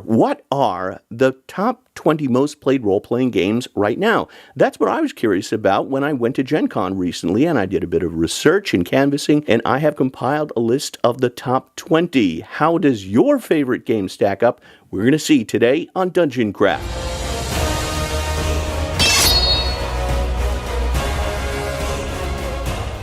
what are the top 20 most played role-playing games right now? That's what I was curious about when I went to Gen Con recently, and I did a bit of research and canvassing, and I have compiled a list of the top 20. How does your favorite game stack up? We're going to see today on Dungeon Craft.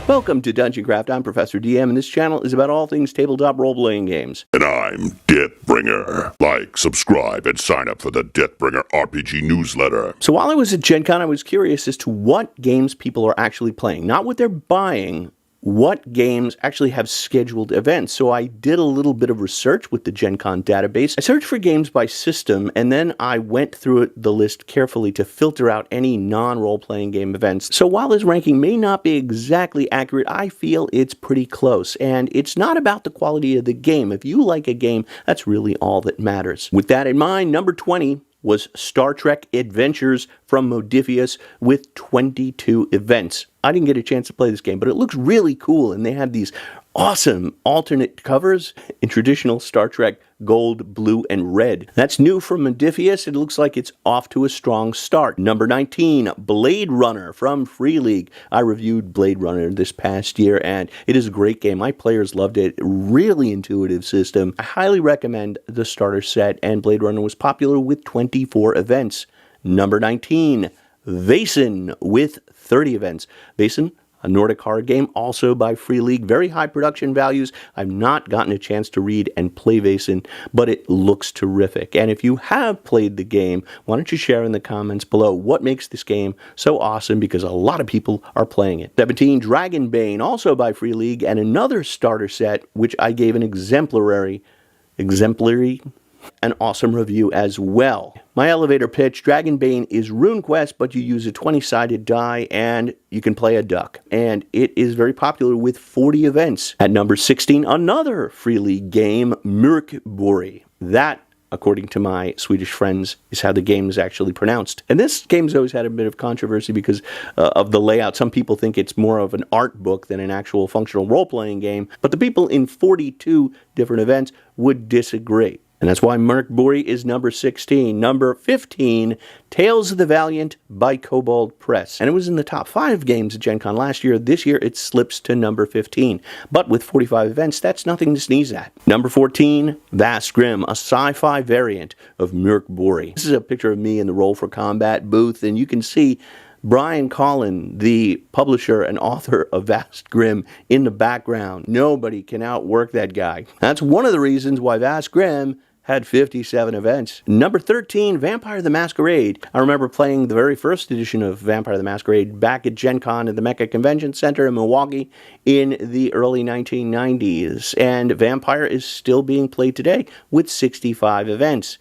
Welcome to Dungeon Craft. I'm Professor DM, and this channel is about all things tabletop role-playing games. And I'm Deathbringer. Like, subscribe, and sign up for the Deathbringer RPG newsletter. So while I was at Gen Con, I was curious as to what games people are actually playing. Not what they're buying, what games actually have scheduled events. So I did a little bit of research with the Gen Con database. I searched for games by system, and then I went through the list carefully to filter out any non-role-playing game events. So while this ranking may not be exactly accurate, I feel it's pretty close. And it's not about the quality of the game. If you like a game, that's really all that matters. With that in mind, number 20 was Star Trek Adventures from Modiphius with 22 events. I didn't get a chance to play this game, but it looks really cool, and they have these awesome alternate covers in traditional Star Trek gold, blue, and red. That's new from Modiphius. It looks like it's off to a strong start. Number 19, Blade Runner from Free League. I reviewed Blade Runner this past year, and it is a great game. My players loved it. Really intuitive system. I highly recommend the starter set, and Blade Runner was popular with 24 events. Number 19, Vaesen with 30 events. Vaesen, a Nordic horror game, also by Free League. Very high production values. I've not gotten a chance to read and play Vaesen, but it looks terrific. And if you have played the game, why don't you share in the comments below what makes this game so awesome, because a lot of people are playing it. 17, Dragonbane, also by Free League, and another starter set, which I gave an exemplary, an awesome review as well. My elevator pitch, Dragonbane is RuneQuest, but you use a 20-sided die and you can play a duck. And it is very popular with 40 events. At number 16, another Free League game, Mork Borg. That, according to my Swedish friends, is how the game is actually pronounced. And this game's always had a bit of controversy because of the layout. Some people think it's more of an art book than an actual functional role-playing game, but the people in 42 different events would disagree. And that's why Mork Borg is number 16. Number 15, Tales of the Valiant by Kobold Press. And it was in the top 5 games at Gen Con last year. This year it slips to number 15. But with 45 events, that's nothing to sneeze at. Number 14, Vast Grimm, a sci-fi variant of Mork Borg. This is a picture of me in the Roll for Combat booth, and you can see Brian Collin, the publisher and author of Vast Grimm, in the background. Nobody can outwork that guy. That's one of the reasons why Vast Grimm had 57 events. Number 13, Vampire the Masquerade. I remember playing the very first edition of Vampire the Masquerade back at Gen Con at the Mecca Convention Center in Milwaukee in the early 1990s. And Vampire is still being played today with 65 events.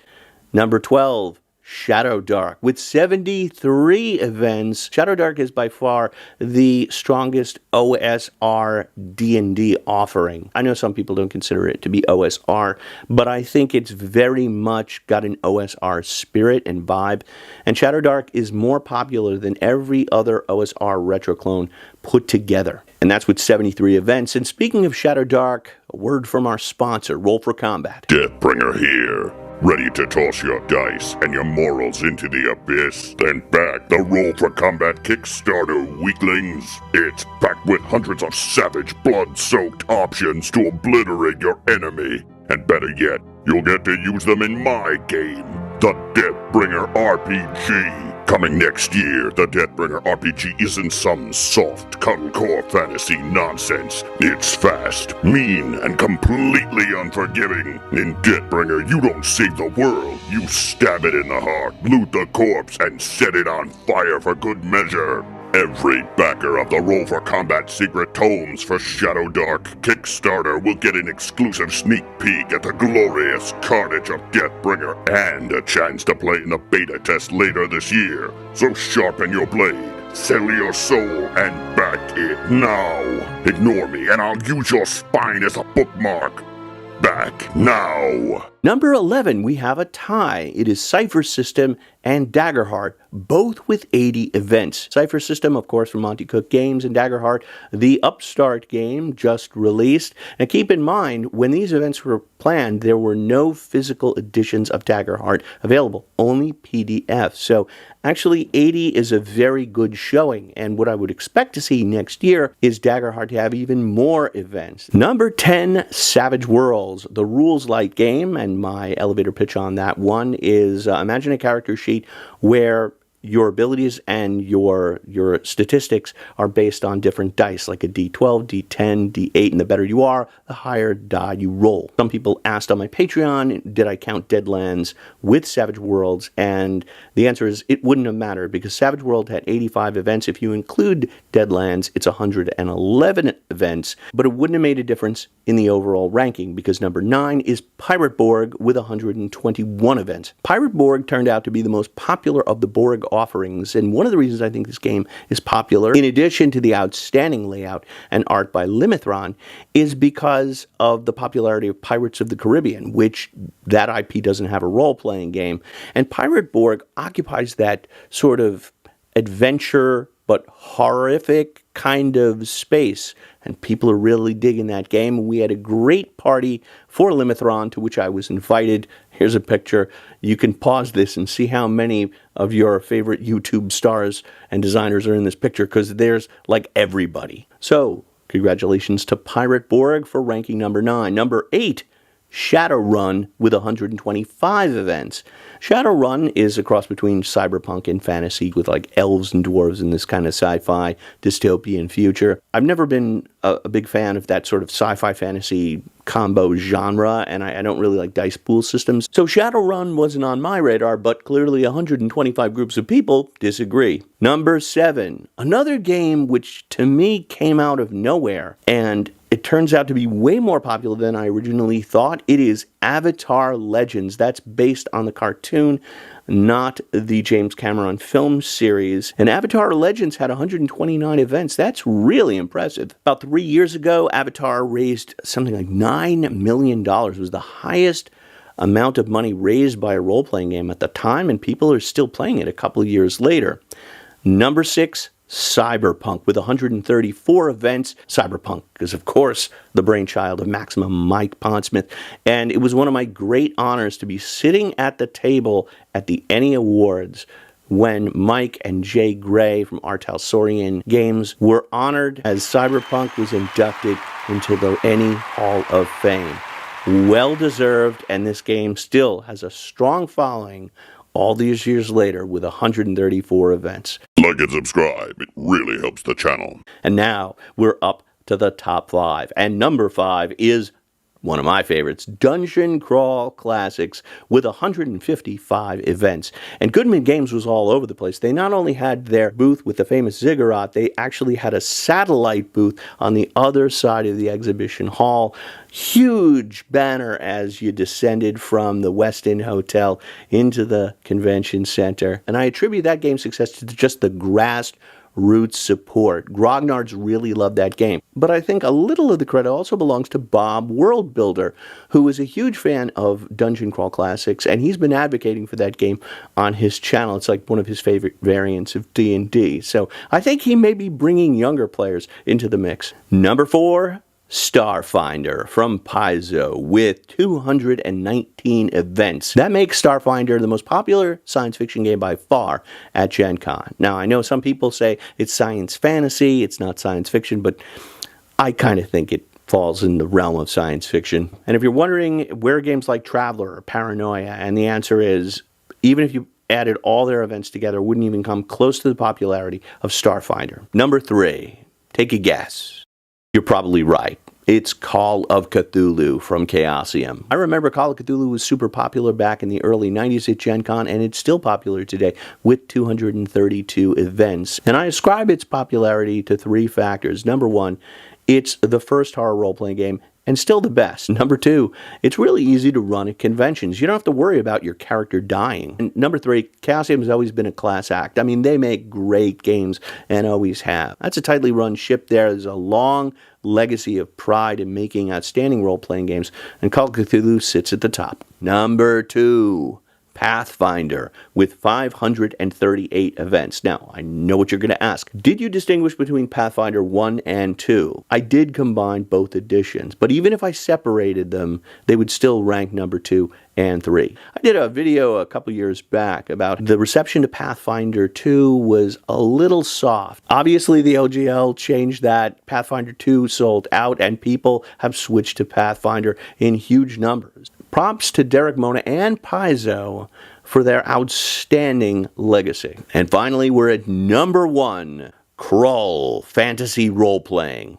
Number 12, Shadowdark with 73 events. Shadowdark is by far the strongest OSR D&D offering. I know some people don't consider it to be OSR, but I think it's very much got an OSR spirit and vibe. And Shadowdark is more popular than every other OSR retro clone put together. And that's with 73 events. And speaking of Shadowdark, a word from our sponsor, Roll for Combat. Deathbringer here. Ready to toss your dice and your morals into the abyss? Then back the Roll for Combat Kickstarter, weaklings. It's packed with hundreds of savage, blood-soaked options to obliterate your enemy. And better yet, you'll get to use them in my game, the Deathbringer RPG. Coming next year, the Deathbringer RPG isn't some soft, cuddlecore fantasy nonsense. It's fast, mean, and completely unforgiving. In Deathbringer, you don't save the world. You stab it in the heart, loot the corpse, and set it on fire for good measure. Every backer of the Roll for Combat Secret Tomes for Shadowdark Kickstarter will get an exclusive sneak peek at the glorious carnage of Deathbringer and a chance to play in the beta test later this year. So sharpen your blade, sell your soul, and back it now. Ignore me and I'll use your spine as a bookmark. Back now. Number 11, we have a tie. It is Cypher System and Daggerheart, both with 80 events. Cypher System, of course, from Monty Cook Games, and Daggerheart, the upstart game just released. And keep in mind, when these events were planned, there were no physical editions of Daggerheart available, only PDF. So actually, 80 is a very good showing, and what I would expect to see next year is Daggerheart to have even more events. Number 10, Savage Worlds, the rules-light game, and my elevator pitch on that one is imagine a character sheet where your abilities and your statistics are based on different dice, like a D12, D10, D8, and the better you are, the higher die you roll. Some people asked on my Patreon, did I count Deadlands with Savage Worlds? And the answer is it wouldn't have mattered, because Savage World had 85 events. If you include Deadlands, it's 111 events, but it wouldn't have made a difference in the overall ranking, because number 9 is Pirate Borg with 121 events. Pirate Borg turned out to be the most popular of the Borg offerings, and one of the reasons I think this game is popular, in addition to the outstanding layout and art by Limithron, is because of the popularity of Pirates of the Caribbean, which that IP doesn't have a role-playing game, and Pirate Borg occupies that sort of adventure but horrific kind of space, and people are really digging that game. We had a great party for Limithron, to which I was invited. Here's a picture. You can pause this and see how many of your favorite YouTube stars and designers are in this picture, because there's like everybody. So, congratulations to Pirate Borg for ranking number 9. Number 8, Shadowrun with 125 events. Shadowrun is a cross between cyberpunk and fantasy, with like elves and dwarves and this kind of sci-fi dystopian future. I've never been a big fan of that sort of sci-fi fantasy combo genre, and I don't really like dice pool systems. So Shadowrun wasn't on my radar, but clearly 125 groups of people disagree. Number 7, another game which to me came out of nowhere, and it turns out to be way more popular than I originally thought. It is Avatar Legends. That's based on the cartoon, not the James Cameron film series. And Avatar Legends had 129 events. That's really impressive. About 3 years ago, Avatar raised something like $9 million. It was the highest amount of money raised by a role-playing game at the time, and people are still playing it a couple of years later. Number 6, Cyberpunk with 134 events. Cyberpunk is, of course, the brainchild of Maximum Mike Pondsmith, and it was one of my great honors to be sitting at the table at the ENnie Awards when Mike and Jay Gray from Artalsaurian Games were honored as Cyberpunk was inducted into the ENnie Hall of Fame. Well deserved, and this game still has a strong following all these years later with 134 events. Like and subscribe, it really helps the channel. And now we're up to the top 5. And number 5 is one of my favorites, Dungeon Crawl Classics, with 155 events. And Goodman Games was all over the place. They not only had their booth with the famous ziggurat, they actually had a satellite booth on the other side of the exhibition hall. Huge banner as you descended from the Westin Hotel into the convention center. And I attribute that game's success to just the grassroots support. Grognards really loved that game. But I think a little of the credit also belongs to Bob Worldbuilder, who is a huge fan of Dungeon Crawl Classics, and he's been advocating for that game on his channel. It's like one of his favorite variants of D&D. So I think he may be bringing younger players into the mix. Number 4, Starfinder from Paizo with 219 events. That makes Starfinder the most popular science fiction game by far at Gen Con. Now, I know some people say it's science fantasy, it's not science fiction, but I kind of think it falls in the realm of science fiction. And if you're wondering where games like Traveller or Paranoia, and the answer is, even if you added all their events together, it wouldn't even come close to the popularity of Starfinder. Number 3, take a guess. You're probably right. It's Call of Cthulhu from Chaosium. I remember Call of Cthulhu was super popular back in the early 90s at Gen Con, and it's still popular today with 232 events. And I ascribe its popularity to 3 factors. Number 1, it's the first horror role-playing game and still the best. Number 2, it's really easy to run at conventions. You don't have to worry about your character dying. And number 3, Chaosium has always been a class act. I mean, they make great games and always have. That's a tightly run ship there. There's a long legacy of pride in making outstanding role-playing games, and Call of Cthulhu sits at the top. Number 2, Pathfinder, with 538 events. Now, I know what you're going to ask. Did you distinguish between Pathfinder 1 and 2? I did combine both editions, but even if I separated them, they would still rank number 2 and 3. I did a video a couple years back about the reception to Pathfinder 2 was a little soft. Obviously, the OGL changed that. Pathfinder 2 sold out, and people have switched to Pathfinder in huge numbers. Props to Derek Mona and Paizo for their outstanding legacy. And finally, we're at number 1, Krull Fantasy Role-Playing.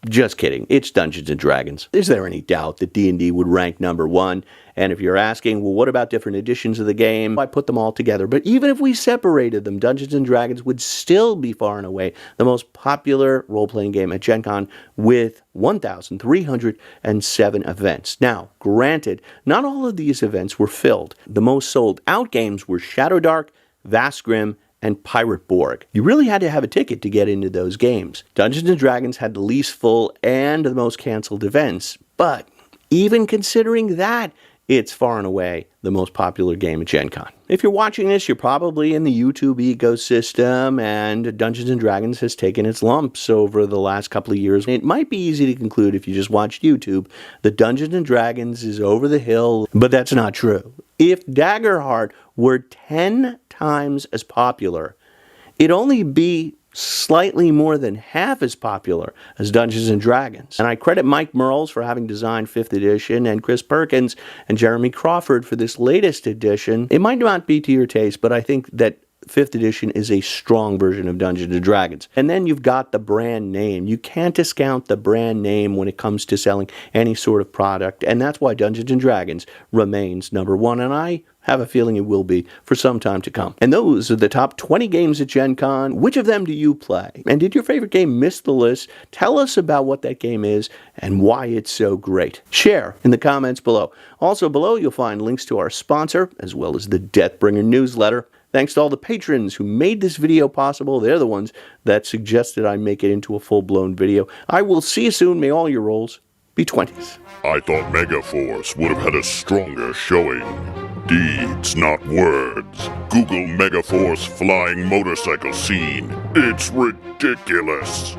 Just kidding, it's Dungeons & Dragons. Is there any doubt that D&D would rank number 1? And if you're asking, well, what about different editions of the game? I put them all together. But even if we separated them, Dungeons & Dragons would still be far and away the most popular role-playing game at Gen Con with 1,307 events. Now, granted, not all of these events were filled. The most sold out games were Shadowdark, Grimm, and Mork Borg. You really had to have a ticket to get into those games. Dungeons & Dragons had the least full and the most canceled events, but even considering that, it's far and away the most popular game at Gen Con. If you're watching this, you're probably in the YouTube ecosystem, and Dungeons & Dragons has taken its lumps over the last couple of years. It might be easy to conclude if you just watched YouTube that Dungeons & Dragons is over the hill, but that's not true. If Daggerheart were 10 times as popular, it'd only be slightly more than half as popular as Dungeons & Dragons. And I credit Mike Merles for having designed 5th edition, and Chris Perkins and Jeremy Crawford for this latest edition. It might not be to your taste, but I think that 5th edition is a strong version of Dungeons & Dragons. And then you've got the brand name. You can't discount the brand name when it comes to selling any sort of product, and that's why Dungeons & Dragons remains number 1, and I have a feeling it will be for some time to come. And those are the top 20 games at Gen Con. Which of them do you play? And did your favorite game miss the list? Tell us about what that game is and why it's so great. Share in the comments below. Also below, you'll find links to our sponsor, as well as the Deathbringer newsletter. Thanks to all the patrons who made this video possible. They're the ones that suggested I make it into a full-blown video. I will see you soon. May all your rolls be 20s. I thought Megaforce would have had a stronger showing. Deeds, not words. Google Megaforce flying motorcycle scene. It's ridiculous.